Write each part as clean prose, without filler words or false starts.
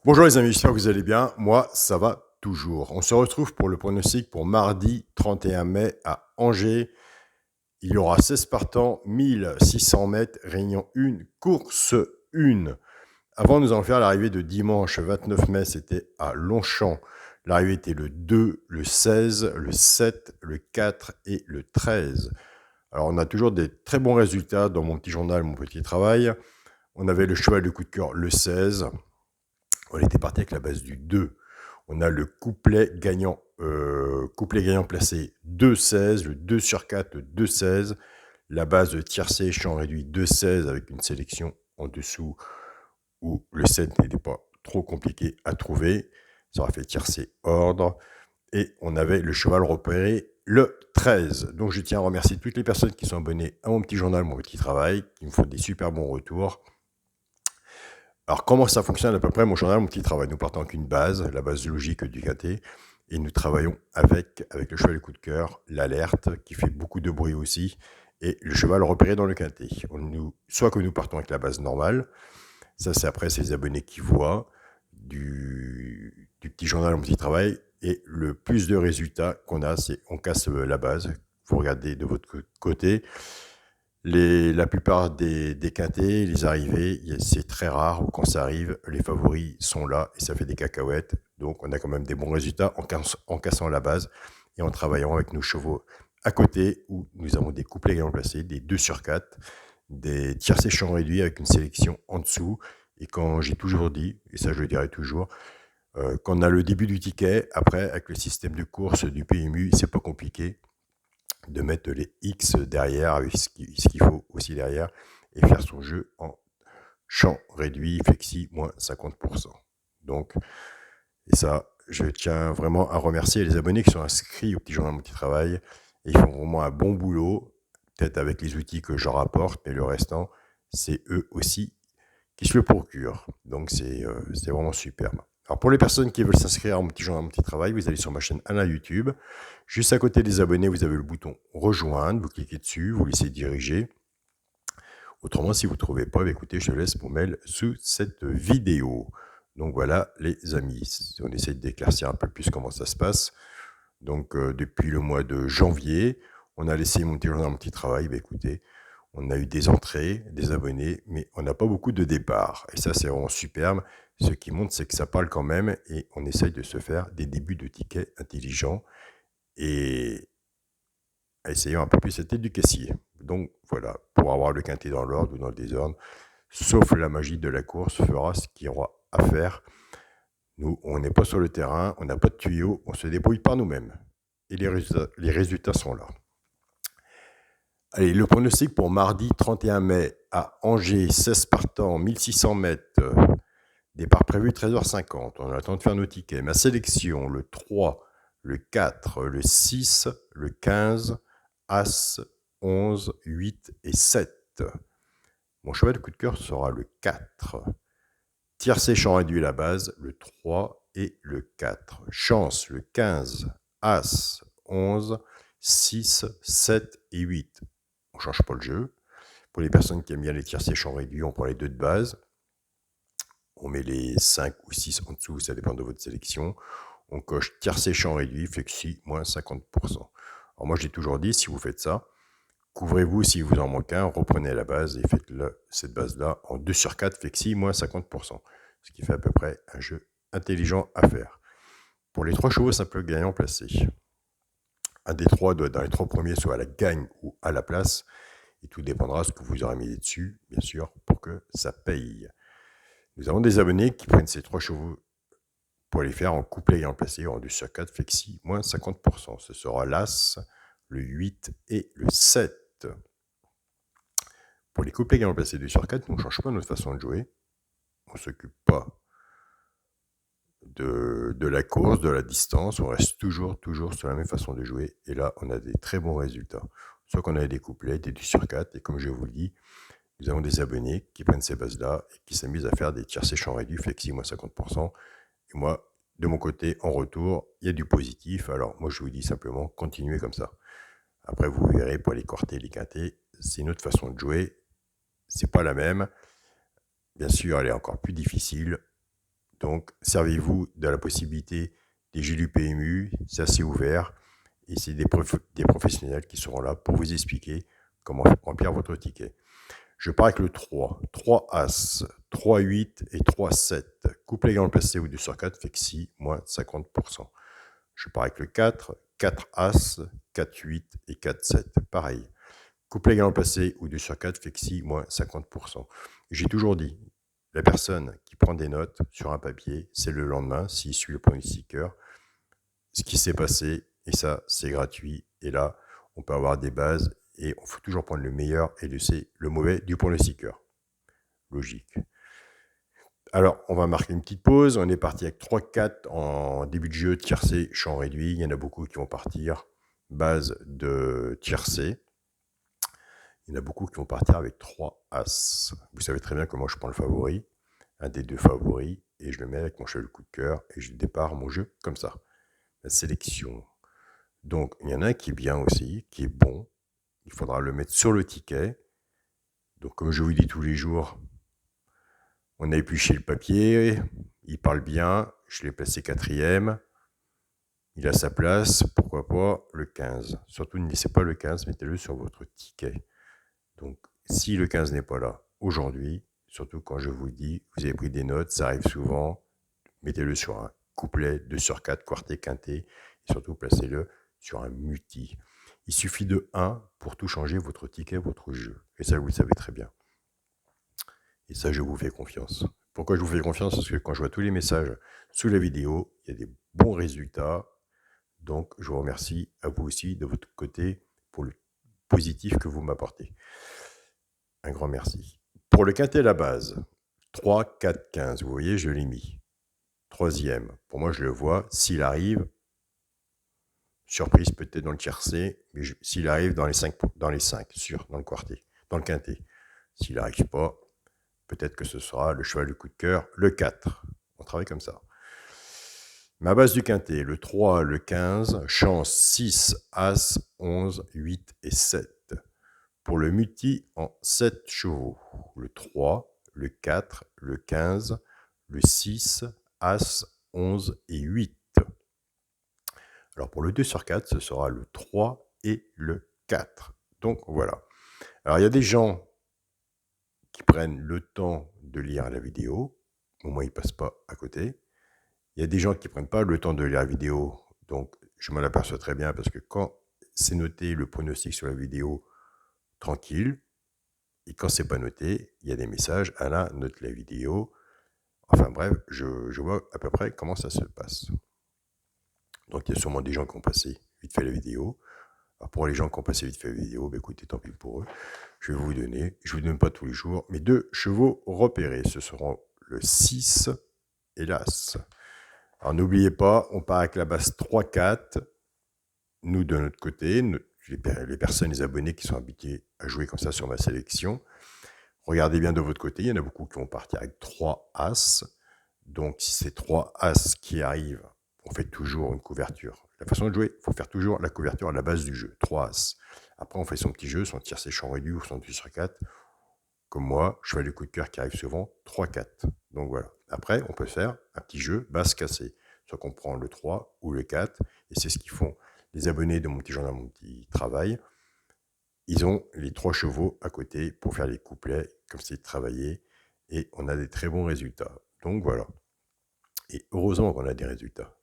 Bonjour les amis, j'espère que vous allez bien. Moi, ça va toujours. On se retrouve pour le pronostic pour mardi 31 mai à Angers. Il y aura 16 partants, 1600 mètres, réunion 1, course 1. Avant, nous allons faire l'arrivée de dimanche 29 mai, c'était à Longchamp. L'arrivée était le 2, le 16, le 7, le 4 et le 13. Alors, on a toujours des très bons résultats dans mon petit journal, mon petit travail. On avait le cheval de coup de cœur le 16. On était parti avec la base du 2. On a le couplet gagnant placé 2-16, le 2 sur 4, le 2-16. La base de tiercé, champ réduit 2-16 avec une sélection en dessous où le 7 n'était pas trop compliqué à trouver. Ça aurait fait tiercé ordre. Et on avait le cheval repéré le 13. Donc je tiens à remercier toutes les personnes qui sont abonnées à mon petit journal, mon petit travail, qui me font des super bons retours. Alors, comment ça fonctionne à peu près, mon journal, mon petit travail? Nous partons avec une base, la base logique du quintet, et nous travaillons avec le cheval de coup de cœur, l'alerte, qui fait beaucoup de bruit aussi, et le cheval repéré dans le quintet. Soit que nous partons avec la base normale, ça c'est après, c'est les abonnés qui voient du petit journal, mon petit travail, et le plus de résultats qu'on a, c'est on casse la base. Vous regardez de votre côté, la plupart des quintés, les arrivées, c'est très rare. Quand ça arrive, les favoris sont là et ça fait des cacahuètes. Donc on a quand même des bons résultats en cassant la base et en travaillant avec nos chevaux à côté où nous avons des couplets gagnants placés, des 2 sur 4, des tiercés champs réduits avec une sélection en dessous. Et quand j'ai toujours dit, et ça je le dirai toujours, quand on a le début du ticket, après avec le système de course du PMU, c'est pas compliqué de mettre les X derrière avec ce qu'il faut aussi derrière et faire son jeu en champ réduit, flexi, moins 50%. Donc, et ça, je tiens vraiment à remercier les abonnés qui sont inscrits au Petit Journal Mon Petit Travail. Et ils font vraiment un bon boulot, peut-être avec les outils que je rapporte, mais le restant, c'est eux aussi qui se le procurent. Donc, c'est vraiment superbe. Alors, pour les personnes qui veulent s'inscrire à mon petit journal, mon petit travail, vous allez sur ma chaîne Alain YouTube. Juste à côté des abonnés, vous avez le bouton rejoindre. Vous cliquez dessus, vous laissez diriger. Autrement, si vous ne trouvez pas, écoutez, je laisse mon mail sous cette vidéo. Donc voilà, les amis, on essaie d'éclaircir un peu plus comment ça se passe. Donc, depuis le mois de janvier, on a laissé mon petit journal, mon petit travail. Écoutez, on a eu des entrées, des abonnés, mais on n'a pas beaucoup de départs. Et ça, c'est vraiment superbe. Ce qui montre, c'est que ça parle quand même et on essaye de se faire des débuts de tickets intelligents et à essayer un peu plus cette tête du caissier. Donc voilà, pour avoir le quintet dans l'ordre ou dans le désordre, sauf la magie de la course fera ce qu'il y aura à faire. Nous, on n'est pas sur le terrain, on n'a pas de tuyaux, on se débrouille par nous-mêmes. Et les résultats sont là. Allez, le pronostic pour mardi 31 mai à Angers, 16 partants, 1600 mètres, départ prévu 13h50. On a le temps de faire nos tickets. Ma sélection, le 3, le 4, le 6, le 15, As, 11, 8 et 7. Mon cheval de coup de cœur sera le 4. Tiercé champ réduit la base, le 3 et le 4. Chance, le 15, As, 11, 6, 7 et 8. On ne change pas le jeu. Pour les personnes qui aiment bien les tiercés champ réduit, on prend les deux de base. On met les 5 ou 6 en dessous, ça dépend de votre sélection. On coche tiercé champ réduit, flexi, moins 50%. Alors moi, j'ai toujours dit, si vous faites ça, couvrez-vous si vous en manquez un, reprenez la base et faites cette base-là en 2 sur 4, flexi, moins 50%. Ce qui fait à peu près un jeu intelligent à faire. Pour les 3 chevaux simples gagnants placés, un des 3 doit être dans les 3 premiers, soit à la gagne ou à la place. Et tout dépendra de ce que vous aurez mis dessus, bien sûr, pour que ça paye. Nous avons des abonnés qui prennent ces 3 chevaux pour les faire en couplet et en placé en 2 sur 4, flexi, moins 50%. Ce sera l'As, le 8 et le 7. Pour les couplets gagnants placés 2 sur 4, nous ne change pas notre façon de jouer. On ne s'occupe pas de la course, de la distance. On reste toujours sur la même façon de jouer. Et là, on a des très bons résultats. Soit qu'on a des couplets, des 2 sur 4. Et comme je vous le dis, nous avons des abonnés qui prennent ces bases-là et qui s'amusent à faire des tiercés champs réduits, flexi, moins 50%. Et moi, de mon côté, en retour, il y a du positif. Alors, moi, je vous dis simplement, continuez comme ça. Après, vous verrez, pour les quartés, les quintés, c'est une autre façon de jouer. C'est pas la même. Bien sûr, elle est encore plus difficile. Donc, servez-vous de la possibilité des jeux du PMU, c'est assez ouvert, et c'est des professionnels qui seront là pour vous expliquer comment remplir votre ticket. Je pars avec le 3. 3 As, 3 8 et 3 7. Couplet gagnant placé ou 2 sur 4 fait que si, moins 50%. Je pars avec le 4. 4 As, 4 8 et 4 7. Pareil. Couplet gagnant placé ou 2 sur 4 fait que si, moins 50%. J'ai toujours dit, la personne qui prend des notes sur un papier, c'est le lendemain, s'il suit le pronostiqueur, ce qui s'est passé, et ça, c'est gratuit. Et là, on peut avoir des bases, et il faut toujours prendre le meilleur et laisser le mauvais du pronostiqueur. Logique. Alors, on va marquer une petite pause. On est parti avec 3-4 en début de jeu, tiercé, champ réduit. Il y en a beaucoup qui vont partir base de tiercé. Il y en a beaucoup qui vont partir avec 3 As. Vous savez très bien comment je prends le favori, un des deux favoris, et je le mets avec mon cheval coup de cœur, et je dépare mon jeu comme ça. La sélection. Donc, il y en a un qui est bien aussi, qui est bon. Il faudra le mettre sur le ticket. Donc, comme je vous dis tous les jours, on a épluché le papier, il parle bien, je l'ai placé quatrième, il a sa place, pourquoi pas le 15. Surtout ne laissez pas le 15, mettez-le sur votre ticket. Donc si le 15 n'est pas là aujourd'hui, surtout quand je vous le dis, vous avez pris des notes, ça arrive souvent, mettez-le sur un couplet, 2 sur 4, quartet, quintet, et surtout placez-le sur un multi. Il suffit de 1 pour tout changer votre ticket, votre jeu. Et ça, vous le savez très bien. Et ça, je vous fais confiance. Pourquoi je vous fais confiance? Parce que quand je vois tous les messages sous la vidéo, il y a des bons résultats. Donc, je vous remercie à vous aussi de votre côté pour le positif que vous m'apportez. Un grand merci. Pour le quintet, la base, 3, 4, 15. Vous voyez, je l'ai mis. Troisième. Pour moi, je le vois. S'il arrive, surprise peut-être dans le tiercé, mais s'il arrive dans les 5, sûr, dans le quartet, dans le quintet. S'il n'arrive pas, peut-être que ce sera le cheval du coup de cœur, le 4. On travaille comme ça. Ma base du quintet, le 3, le 15, chance 6, As, 11, 8 et 7. Pour le multi en 7 chevaux, le 3, le 4, le 15, le 6, As, 11 et 8. Alors pour le 2 sur 4, ce sera le 3 et le 4. Donc voilà. Alors il y a des gens qui prennent le temps de lire la vidéo, au moins ils ne passent pas à côté. Il y a des gens qui ne prennent pas le temps de lire la vidéo, donc je m'en aperçois très bien parce que quand c'est noté le pronostic sur la vidéo, tranquille, et quand c'est pas noté, il y a des messages, Alain, note la vidéo. Enfin bref, je vois à peu près comment ça se passe. Donc il y a sûrement des gens qui ont passé vite fait la vidéo. Alors pour les gens qui ont passé vite fait la vidéo, bah écoutez, tant pis pour eux. Je vais vous donner, je ne vous donne pas tous les jours, mais 2 chevaux repérés. Ce seront le 6 et l'As. Alors n'oubliez pas, on part avec la base 3-4. Nous, de notre côté, les personnes, les abonnés qui sont habitués à jouer comme ça sur ma sélection, regardez bien de votre côté, il y en a beaucoup qui vont partir avec 3 As. Donc si c'est 3 As qui arrivent, on fait toujours une couverture. La façon de jouer, il faut faire toujours la couverture à la base du jeu, 3 As. Après, on fait son petit jeu, son tiercé champ réduit ou son 2 sur 4. Comme moi, cheval du coup de cœur qui arrive souvent, 3-4. Donc voilà. Après, on peut faire un petit jeu base cassée. Soit qu'on prend le 3 ou le 4, et c'est ce qu'ils font les abonnés de mon petit journal, mon petit travail. Ils ont les 3 chevaux à côté pour faire les couplets, comme c'est travaillé, et on a des très bons résultats. Donc voilà. Et heureusement qu'on a des résultats.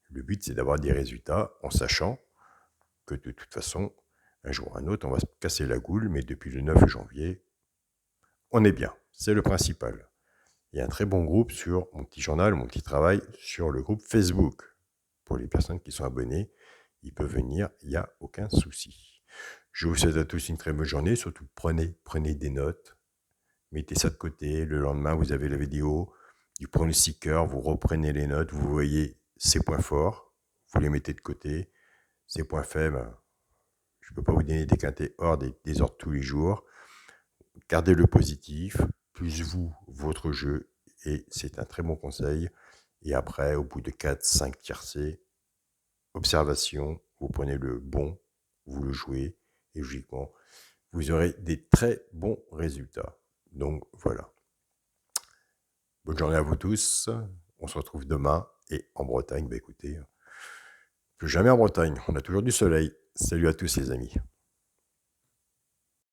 Le but, c'est d'avoir des résultats en sachant que de toute façon, un jour ou un autre, on va se casser la goule, mais depuis le 9 janvier, on est bien. C'est le principal. Il y a un très bon groupe sur mon petit journal, mon petit travail, sur le groupe Facebook. Pour les personnes qui sont abonnées, ils peuvent venir, il n'y a aucun souci. Je vous souhaite à tous une très bonne journée. Surtout, prenez des notes. Mettez ça de côté. Le lendemain, vous avez la vidéo du pronostiqueur. Vous reprenez les notes. Vous voyez ses points forts. Vous les mettez de côté. Ses points faibles, je ne peux pas vous donner des quintés hors des ordres tous les jours. Gardez le positif, plus vous, votre jeu. Et c'est un très bon conseil. Et après, au bout de 4-5 tiercés, observation, vous prenez le bon, vous le jouez, et logiquement, vous aurez des très bons résultats. Donc voilà. Bonne journée à vous tous. On se retrouve demain. Et en Bretagne, bah écoutez, plus jamais en Bretagne. On a toujours du soleil. Salut à tous les amis.